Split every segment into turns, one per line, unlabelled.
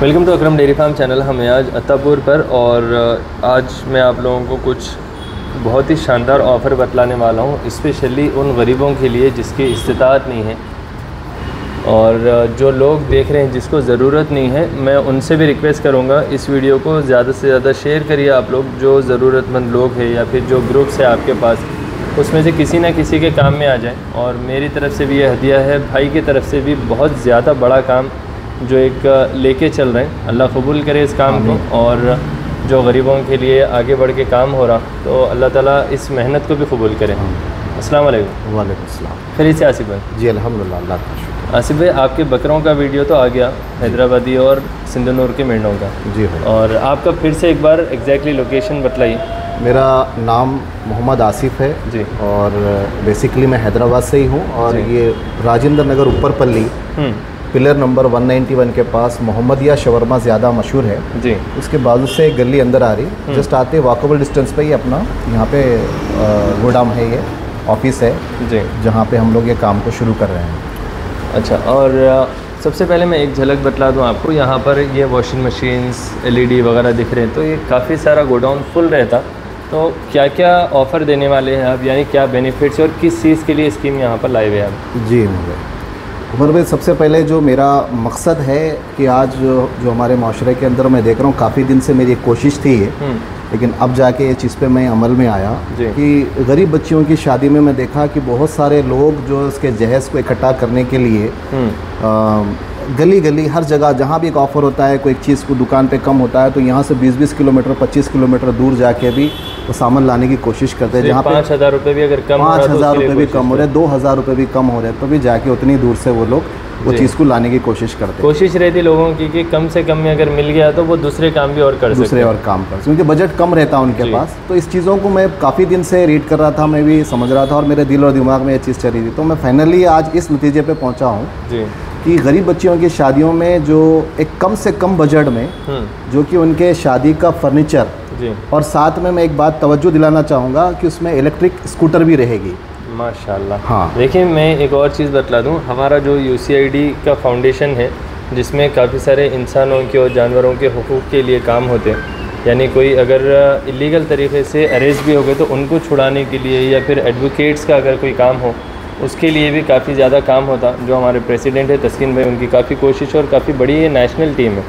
Welcome to Akram dairy farm channel. हमें आज अत्तापुर पर और आज मैं आप लोगों को कुछ बहुत ही शानदार ऑफ़र बतलाने वाला हूँ, स्पेशली उन गरीबों के लिए जिसकी इस्तिताअत नहीं है और जो लोग देख रहे हैं जिसको ज़रूरत नहीं है। मैं उनसे भी रिक्वेस्ट करूँगा इस वीडियो को ज़्यादा से ज़्यादा शेयर करिए आप लोग, जो ज़रूरतमंद लोग हैं या फिर जो ग्रुप्स है आपके पास, उसमें से किसी न किसी के काम में आ जाए। और मेरी तरफ से भी ये हदिया है, भाई की तरफ से भी बहुत ज़्यादा बड़ा काम जो एक लेके चल रहे हैं। अल्लाह कबूल करे इस काम को, और जो गरीबों के लिए आगे बढ़ के काम हो रहा तो अल्लाह ताला इस मेहनत को भी कबूल करे। अस्सलाम वालेकुम।
वालेकुम अस्सलाम।
खैरियत से आसिफ भाई?
जी अल्हम्दुलिल्लाह, अल्लाह का शुक्र।
आसिफ भाई, आपके बकरों का वीडियो तो आ गया, हैदराबादी और सिंधनूर के मेंढों का।
जी भाई।
और आपका फिर से एक बार एग्जैक्टली लोकेशन बतलाइए।
मेरा नाम मोहम्मद आसिफ है
जी,
और बेसिकली मैं हैदराबाद से ही हूँ। और ये राजेंद्र नगर ऊपरपल्ली पिलर नंबर 191 के पास मोहम्मदिया शवरमा ज़्यादा मशहूर है
जी,
उसके बाजू से एक गली अंदर आ रही, जस्ट आते वॉकेबल डिस्टेंस पे ही अपना यहाँ पे गोदाम है, ये ऑफिस है
जी,
जहाँ पे हम लोग ये काम को शुरू कर रहे हैं।
अच्छा। और सबसे पहले मैं एक झलक बतला दूं आपको। यहाँ पर ये वॉशिंग मशीन्स, LED वगैरह दिख रहे हैं, तो ये काफ़ी सारा गोडाउन फुल रहता। तो क्या क्या ऑफ़र देने वाले हैं आप, यानी क्या बेनिफिट्स और किस चीज़ के लिए स्कीम यहाँ पर लाए हुए हैं आप?
जी उमर भाई, सबसे पहले जो मेरा मकसद है कि आज जो हमारे माशरे के अंदर मैं देख रहा हूँ, काफ़ी दिन से मेरी एक कोशिश थी ये, लेकिन अब जाके ये चीज़ पे मैं अमल में आया कि गरीब बच्चियों की शादी में मैं देखा कि बहुत सारे लोग जो उसके जहेज़ को इकट्ठा करने के लिए गली गली हर जगह जहाँ भी एक ऑफ़र होता है, कोई एक चीज़ को दुकान पे कम होता है, तो यहाँ से 20-20 किलोमीटर 25 किलोमीटर दूर जाके भी वो सामान लाने की कोशिश करते हैं। जहाँ पे
5,000 रुपये भी अगर कम,
5,000 रुपये भी कम हो रहे, 2,000 रुपये भी कम हो रहे, तो भी जाके उतनी दूर से वो लोग वो चीज़ को लाने की कोशिश करते हैं।
कोशिश रहती लोगों की कि कम से कम में अगर मिल गया तो वो दूसरे काम भी और कर सकते हैं,
दूसरे और काम कर, क्योंकि बजट कम रहता है उनके पास। तो इस चीज़ों को मैं काफ़ी दिन से रीड कर रहा था, मैं भी समझ रहा था और मेरे दिल और दिमाग में ये चीज़ चली थी। तो मैं फाइनली आज इस नतीजे पे पहुंचा हूँ कि गरीब बच्चियों की शादियों में जो एक कम से कम बजट में जो कि उनके शादी का फर्नीचर, और साथ में मैं एक बात तवज्जो दिलाना चाहूँगा कि उसमें इलेक्ट्रिक स्कूटर भी रहेगी।
माशाल्लाह।
हाँ,
देखिए मैं एक और चीज़ बतला दूं, हमारा जो UCID का फाउंडेशन है, जिसमें काफ़ी सारे इंसानों के और जानवरों के हुकूक़ के लिए काम होते हैं, यानी कोई अगर इलीगल तरीके से अरेस्ट भी हो गए तो उनको छुड़ाने के लिए, या फिर एडवोकेट्स का अगर कोई काम हो उसके लिए भी काफ़ी ज़्यादा काम होता। जो हमारे प्रेसिडेंट है तस्कीन भाई, उनकी काफ़ी कोशिश और काफ़ी बड़ी ये नेशनल टीम है।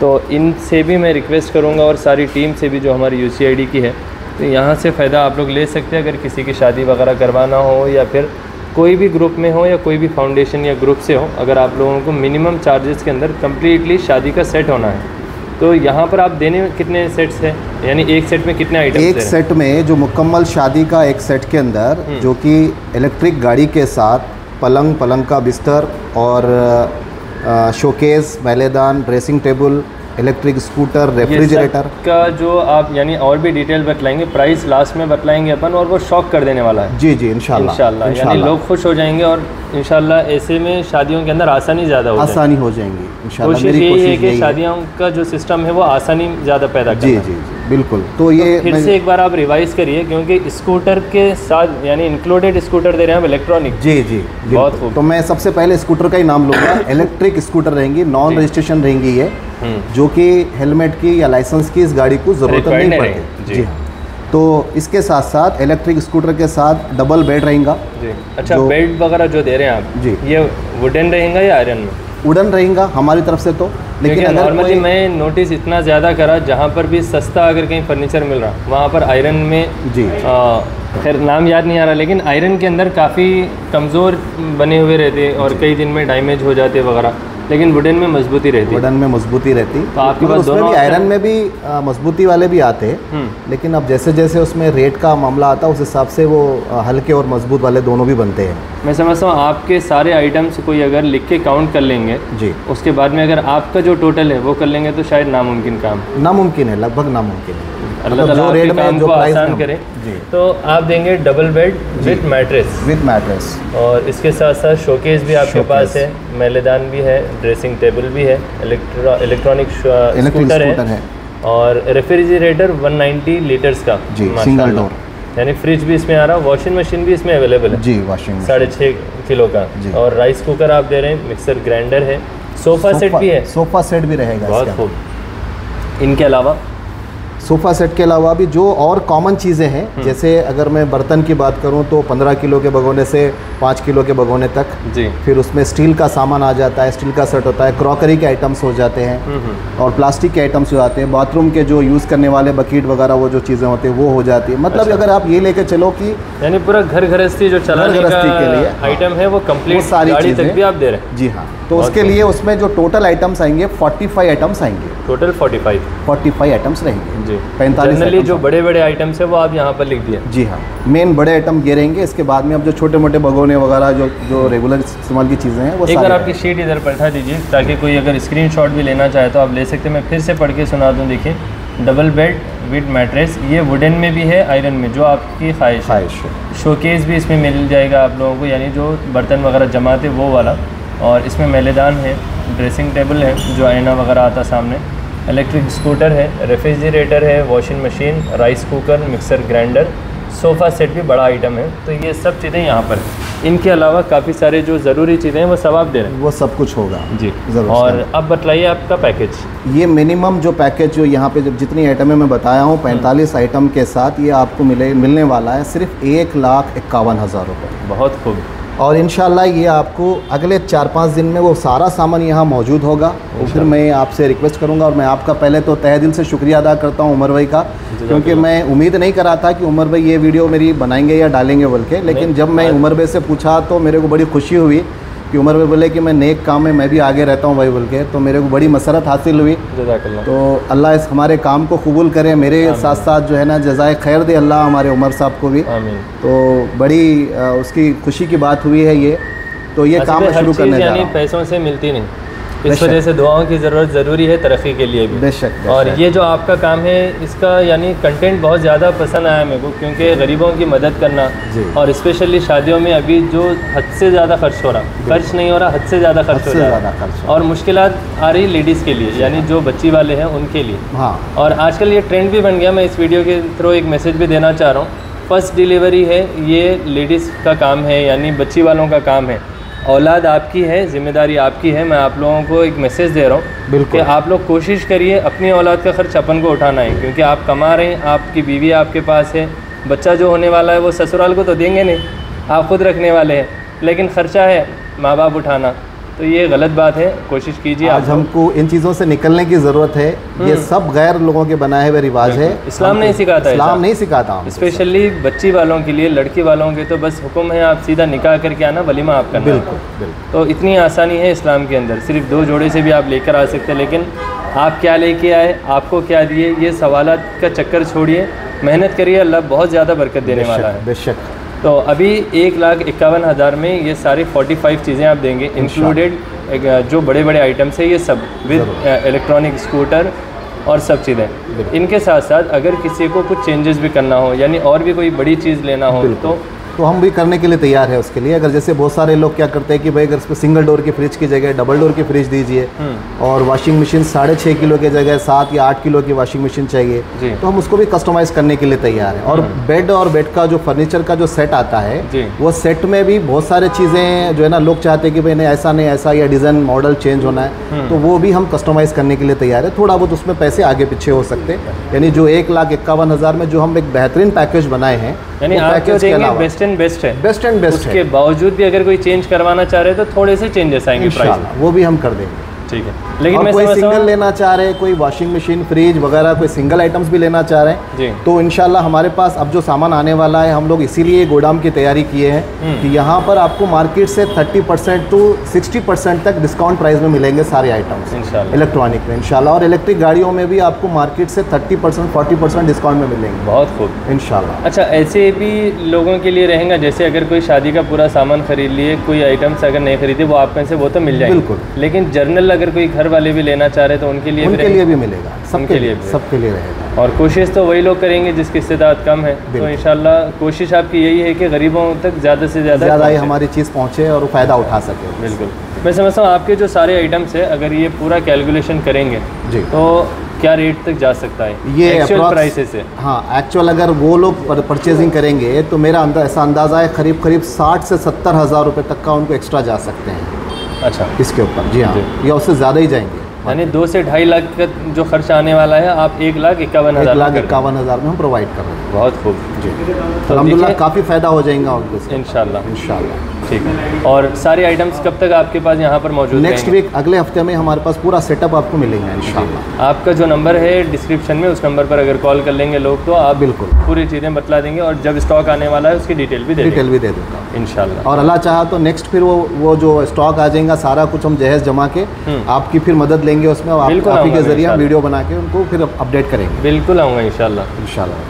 तो इनसे भी मैं रिक्वेस्ट करूँगा और सारी टीम से भी जो हमारी UCID की है, तो यहाँ से फ़ायदा आप लोग ले सकते हैं। अगर किसी की शादी वगैरह करवाना हो या फिर कोई भी ग्रुप में हो या कोई भी फाउंडेशन या ग्रुप से हो, अगर आप लोगों को मिनिमम चार्जेस के अंदर कम्प्लीटली शादी का सेट होना है, तो यहाँ पर आप देने में कितने सेट्स हैं, यानी एक सेट में कितने आइटम?
एक सेट में जो मुकम्मल शादी का एक सेट के अंदर जो कि इलेक्ट्रिक गाड़ी के साथ पलंग का बिस्तर और शोकेस, मैलेदान, dressing table, electric scooter, refrigerator
का जो आप यानी और भी डिटेल बतलाएंगे, प्राइस लास्ट में बतलाएंगे अपन, और वो शॉक कर देने वाला है।
जी इंशाल्लाह,
यानी लोग खुश हो जाएंगे और इंशाल्लाह ऐसे में शादियों के अंदर आसानी ज़्यादा हो जाएंगी। इंशाल्लाह
कोशिश
यही है कि शादियों का जो सिस्टम है वो आसानी ज़्यादा पैदा करना।
जी बिल्कुल। तो ये
फिर से एक बार आप रिवाइज़ करिए, क्योंकि स्कूटर के साथ यानी इंक्लूडेड स्कूटर दे रहे हैं इलेक्ट्रॉनिक।
जी
बहुत खूब।
तो मैं सबसे पहले स्कूटर का ही नाम लूँगा। इलेक्ट्रिक स्कूटर रहेंगी, नॉन रजिस्ट्रेशन रहेंगी ये, जो कि हेलमेट की या लाइसेंस की इस गाड़ी को ज़रूरत नहीं पड़ती। जी हाँ। तो इसके साथ साथ इलेक्ट्रिक स्कूटर के साथ डबल बेड रहेगा।
जी। अच्छा, बेड वगैरह जो दे रहे हैं आप
जी,
ये वुडन रहेगा या आयरन में?
वुडन रहेगा हमारी तरफ से तो, लेकिन अगर
नॉर्मली मैं नोटिस इतना ज़्यादा करा, जहाँ पर भी सस्ता अगर कहीं फर्नीचर मिल रहा वहाँ पर आयरन में, जी खैर नाम याद नहीं आ रहा, लेकिन आयरन के अंदर काफ़ी कमज़ोर बने हुए रहते और कई दिन में डैमेज हो जाते वगैरह, लेकिन वुडन में मजबूती रहती।
वुडन में मजबूती रहती,
तो आपके पास
उसमें भी आयरन में भी मजबूती वाले भी आते हैं, लेकिन अब जैसे जैसे उसमें रेट का मामला आता है उस हिसाब से वो हल्के और मजबूत वाले दोनों भी बनते हैं।
मैं समझता हूँ आपके सारे आइटम्स कोई अगर लिख के काउंट कर लेंगे
जी, उसके
बाद में अगर आपका जो टोटल है वो कर लेंगे तो शायद नामुमकिन काम,
नामुमकिन है, लगभग नामुमकिन है।
अल्लाह ताला आपके काम को आसान करे। तो आप देंगे डबल बेड विद मैट्रेस, और इसके साथ साथ शोकेस भी आपके पास है, मैलेदान भी है, ड्रेसिंग टेबल भी है, इलेक्ट्रॉनिक स्कूटर है, और रेफ्रिजरेटर 190 लीटर्स का
सिंगल डोर,
यानी फ्रिज भी इसमें आ रहा, वॉशिंग मशीन भी इसमें अवेलेबल है
जी, वॉशिंग
6.5 किलो का, और राइस कुकर आप दे रहे हैं, मिक्सर ग्राइंडर है, सोफ़ा सेट भी है?
सोफ़ा सेट भी रहेगा।
बहुत खूब। इनके अलावा
सोफ़ा सेट के अलावा भी जो और कॉमन चीज़ें हैं, जैसे अगर मैं बर्तन की बात करूं तो 15 किलो के भगोने से 5 किलो के भगोने तक
जी।
फिर उसमें स्टील का सामान आ जाता है, स्टील का सेट होता है, क्रॉकरी के आइटम्स हो जाते हैं और प्लास्टिक के आइटम्स हो जाते हैं, बाथरूम के जो यूज़ करने वाले बकेट वगैरह वो जो चीज़ें होती हैं वो हो जाती है। मतलब
अच्छा।
अगर आप ये लेके चलो कि
यानी पूरा घर गृहस्थी जो चलाने का
के लिए
आइटम है वो कंप्लीट
सारी
गाड़ी तक
चीज़ें
भी आप दे रहे हैं?
जी हाँ। तो उसके लिए उसमें जो टोटल आइटम्स आएंगे 45 आइटम्स आएंगे।
टोटल 45
आइटम्स रहेंगे
जी।
45
जनरली जो बड़े बड़े आइटम्स है वो आप यहाँ पर लिख दिए?
जी हाँ, मेन बड़े आइटम ये रहेंगे। इसके बाद में अब जो छोटे मोटे भगोने वगैरह जो रेगुलर इस्तेमाल की चीज़ें हैं वो
एक बार आपकी शीट इधर पलटा दीजिए ताकि कोई अगर स्क्रीनशॉट भी लेना चाहे तो आप ले सकते हैं। मैं फिर से पढ़ के सुना दूँ। देखिए, डबल बेड विद मैट्रेस, ये वुडन में भी है, आयरन में, जो आपकी ख्वाहिश है। शोकेस भी इसमें मिल जाएगा आप लोगों को, यानी जो बर्तन वगैरह जमाते वो वाला। और इसमें मैलेदान है, ड्रेसिंग टेबल है जो आईना वगैरह आता सामने, इलेक्ट्रिक स्कूटर है, रेफ्रिजरेटर है, washing machine, rice cooker, mixer grinder, sofa set भी बड़ा आइटम है। तो ये सब चीज़ें यहाँ पर हैं। इनके अलावा काफ़ी सारे जो ज़रूरी चीज़ें हैं वो सब आप दे रहे हैं?
वो सब कुछ होगा
जी
ज़रूर।
और अब बताइए आपका पैकेज।
ये मिनिमम जो पैकेज जो यहाँ पे जितनी आइटमें मैं बताया हूँ 45 आइटम के साथ ये आपको मिलने वाला है सिर्फ 1,51,000 रुपये।
बहुत खूब।
और इंशाल्लाह ये आपको अगले 4-5 दिन में वो सारा सामान यहाँ मौजूद होगा। और फिर मैं आपसे रिक्वेस्ट करूँगा, और मैं आपका पहले तो तहे दिल से शुक्रिया अदा करता हूँ उमर भाई का, क्योंकि मैं उम्मीद नहीं करा था कि उमर भाई ये वीडियो मेरी बनाएंगे या डालेंगे बोल के। लेकिन जब मैं उमर भाई से पूछा तो मेरे को बड़ी खुशी हुई कि उमर भाई बोले कि मैं नेक काम में मैं भी आगे रहता हूँ भाई बोल के, तो मेरे को बड़ी मसरत हासिल हुई। तो अल्लाह इस हमारे काम को कबूल करे, मेरे साथ साथ जो है ना जज़ाए खैर दे अल्लाह हमारे उमर साहब को भी।
तो
बड़ी उसकी खुशी की बात हुई है ये। तो ये काम शुरू करने जा रहा हूं।
पैसों से मिलती नहीं, इस वजह से दुआओं की ज़रूरत ज़रूरी है तरक्की के लिए भी।
बेशक।
और ये जो आपका काम है इसका यानी कंटेंट बहुत ज़्यादा पसंद आया मेरे को, क्योंकि गरीबों की मदद करना और स्पेशली शादियों में अभी जो हद से ज़्यादा खर्च हो रहा, खर्च नहीं हो रहा, हद से ज़्यादा खर्च हो रहा है, और मुश्किलात आ रही लेडीज़ के लिए, यानी जो बच्ची वाले हैं उनके लिए।
हाँ।
और आजकल ये ट्रेंड भी बन गया। मैं इस वीडियो के थ्रू एक मैसेज भी देना चाह रहा हूँ। फर्स्ट डिलीवरी है, ये लेडीज़ का काम है, यानी बच्ची वालों का काम है। औलाद आपकी है, जिम्मेदारी आपकी है। मैं आप लोगों को एक मैसेज दे रहा हूँ कि आप लोग कोशिश करिए अपनी औलाद का खर्च अपन को उठाना है, क्योंकि आप कमा रहे हैं, आपकी बीवी आपके पास है, बच्चा जो होने वाला है वो ससुराल को तो देंगे नहीं, आप खुद रखने वाले हैं, लेकिन ख़र्चा है माँ बाप उठाना, तो ये गलत बात है। कोशिश कीजिए।
आज हमको इन चीज़ों से निकलने की ज़रूरत है। ये सब गैर लोगों के बनाए हुए रिवाज है,
इस्लाम नहीं सिखाता।
इस्लाम नहीं सिखाता।
स्पेशली बच्ची वालों के लिए, लड़की वालों के तो बस हुक्म है आप सीधा निकाह करके आना, वलीमा आप करना।
बिल्कुल।
तो इतनी आसानी है इस्लाम के अंदर। सिर्फ 2 जोड़े से भी आप लेकर आ सकते हैं, लेकिन आप क्या लेके आए, आपको क्या दिए, ये सवालात का चक्कर छोड़िए, मेहनत करिए, अल्लाह बहुत ज़्यादा बरकत देने वाला है।
बेशक।
तो अभी 1,51,000 में ये सारी 45 चीज़ें आप देंगे, इंक्लूडेड जो बड़े बड़े आइटम्स है ये सब, विद इलेक्ट्रॉनिक स्कूटर और सब चीज़ें। इनके साथ साथ अगर किसी को कुछ चेंजेस भी करना हो, यानी और भी कोई बड़ी चीज़ लेना हो,
तो हम भी करने के लिए तैयार है उसके लिए। अगर जैसे बहुत सारे लोग क्या करते हैं कि भाई अगर इस पर सिंगल डोर की फ्रिज की जगह डबल डोर की फ्रिज दीजिए, और वॉशिंग मशीन 6.5 किलो की जगह 7 या 8 किलो की वॉशिंग मशीन चाहिए, तो हम उसको भी कस्टमाइज़ करने के लिए तैयार हैं। और बेड का जो फर्नीचर का जो सेट आता है, वो सेट में भी बहुत सारे चीज़ें जो है ना लोग चाहते हैं कि भाई नहीं ऐसा नहीं ऐसा, या डिज़ाइन मॉडल चेंज होना है, तो वो भी हम कस्टमाइज़ करने के लिए तैयार है। थोड़ा बहुत उसमें पैसे आगे पीछे हो सकते हैं, यानी जो 1,51,000 में जो हम एक बेहतरीन पैकेज बनाए हैं,
यानी आपके देंगे बेस्ट एंड बेस्ट है,
बेस्ट एंड बेस्ट
उसके बावजूद भी अगर कोई चेंज करवाना चाह रहे तो थोड़े से चेंजेस आएंगे प्राइस में,
वो भी हम कर देंगे।
ठीक है। लेकिन मैं
कोई सिंगल लेना चाह रहे हैं, कोई वॉशिंग मशीन फ्रिज वगैरह कोई सिंगल आइटम्स भी लेना चाह रहे हैं
जी,
तो इंशाल्लाह हमारे पास अब जो सामान आने वाला है, हम लोग इसीलिए गोदाम की तैयारी किए हैं कि यहाँ पर आपको मार्केट से 30% to 60% तक डिस्काउंट प्राइस में मिलेंगे सारे आइटम्स
इंशाल्लाह,
इलेक्ट्रॉनिक में इंशाल्लाह। और इलेक्ट्रिक गाड़ियों में भी आपको मार्केट से 30% 40% डिस्काउंट में मिलेंगे।
बहुत खूब
इंशाल्लाह।
अच्छा, ऐसे भी लोगों के लिए रहेगा, जैसे अगर कोई शादी का पूरा सामान खरीद लिए, कोई आइटम्स अगर नहीं खरीदे वो आप में से वो तो मिल जाएंगे,
बिल्कुल।
लेकिन जर्नल अगर कोई घर वाले लेना चाह रहे तो उनके लिए
भी मिलेगा, सबके लिए रहेगा।
और कोशिश तो वही लोग करेंगे जिसकी इस्तेदाद कम है, तो इंशाल्लाह कोशिश आपकी यही है कि गरीबों तक ज़्यादा से ज़्यादा
ये हमारी चीज़ पहुँचे और फ़ायदा उठा सके।
बिल्कुल। मैं समझता हूँ आपके जो सारे आइटम्स है, अगर ये पूरा कैलकुलेशन करेंगे जी, तो क्या रेट तक जा सकता है ये एक्चुअल प्राइसेस है?
हाँ, एक्चुअल अगर वो लोग परचेजिंग करेंगे तो मेरा ऐसा अंदाज़ा है करीब 60 से 70 हज़ार रुपये तक का उनको एक्स्ट्रा जा सकते हैं।
अच्छा,
इसके ऊपर। जी हाँ, या उससे ज़्यादा ही जाएंगे,
यानी 2 से 2.5 लाख का जो खर्च आने वाला है आप 1,51,000
1,51,000 में हम प्रोवाइड कर रहे हैं।
बहुत खूब
जी, तो अल्हम्दुलिल्लाह काफ़ी फ़ायदा हो जाएगा और
इंशाल्लाह। ठीक है, और सारी आइटम्स कब तक आपके पास यहाँ पर मौजूद
नेक्स्ट वीक, अगले हफ्ते में हमारे पास पूरा सेटअप आपको मिलेगा इंशाल्लाह।
आपका जो नंबर है डिस्क्रिप्शन में, उस नंबर पर अगर कॉल कर लेंगे लोग तो आप
बिल्कुल
पूरी चीज़ें बतला देंगे, और जब स्टॉक आने वाला है उसकी डिटेल भी दे
दूँगा
इंशाल्लाह।
और अल्लाह चाहा तो नेक्स्ट फिर वो जो स्टॉक आ जाएगा सारा कुछ हम जहेज़ जमा के आपकी फिर मदद लेंगे उसमें, और आप ही के ज़रिए वीडियो बना के उनको फिर अपडेट करेंगे।
बिल्कुल आऊँगा इंशाल्लाह।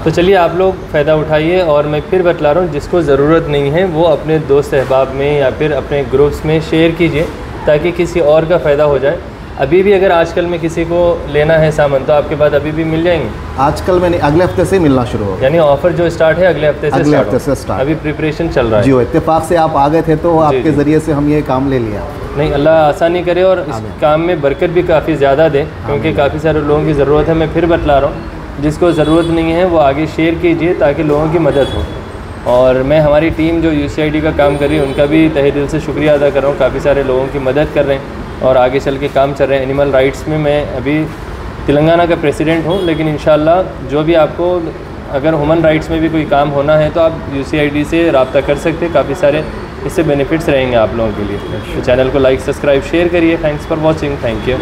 तो चलिए आप लोग फ़ायदा उठाइए, और मैं फिर बतला रहा हूँ जिसको ज़रूरत नहीं है वो अपने दोस्त अहबाब में या फिर अपने ग्रुप्स में शेयर कीजिए ताकि किसी और का फ़ायदा हो जाए। अभी भी अगर आजकल में किसी को लेना है सामान तो आपके पास अभी भी मिल जाएंगे?
आजकल में नहीं, अगले हफ्ते से मिलना शुरू होगा,
यानी ऑफर जो स्टार्ट है अगले हफ्ते से स्टार्ट। अभी प्रिपरेशन चल रहा है।
जी, इत्तेफाक से आप आ गए थे तो आपके ज़रिए से हम ये काम ले लिया।
नहीं, अल्लाह आसानी करे और इस काम में बरकत भी काफ़ी ज़्यादा दे, क्योंकि काफ़ी सारे लोगों की ज़रूरत है। मैं फिर बतला रहा हूँ, जिसको ज़रूरत नहीं है वो आगे शेयर कीजिए ताकि लोगों की मदद हो। और मैं हमारी टीम जो UCID का काम कर रही है उनका भी तहे दिल से शुक्रिया अदा कर रहा हूँ, काफ़ी सारे लोगों की मदद कर रहे हैं और आगे चल के काम चल रहे हैं। एनिमल राइट्स में मैं अभी तेलंगाना का प्रेसिडेंट हूँ, लेकिन इंशाल्लाह जो भी आपको अगर ह्यूमन राइट्स में भी कोई काम होना है तो आप UCID से रब्ता कर सकते हैं, काफ़ी सारे इससे बेनिफिट्स रहेंगे आप लोगों के लिए। तो चैनल को लाइक, सब्सक्राइब, शेयर करिए। Thanks for watching. Thank you.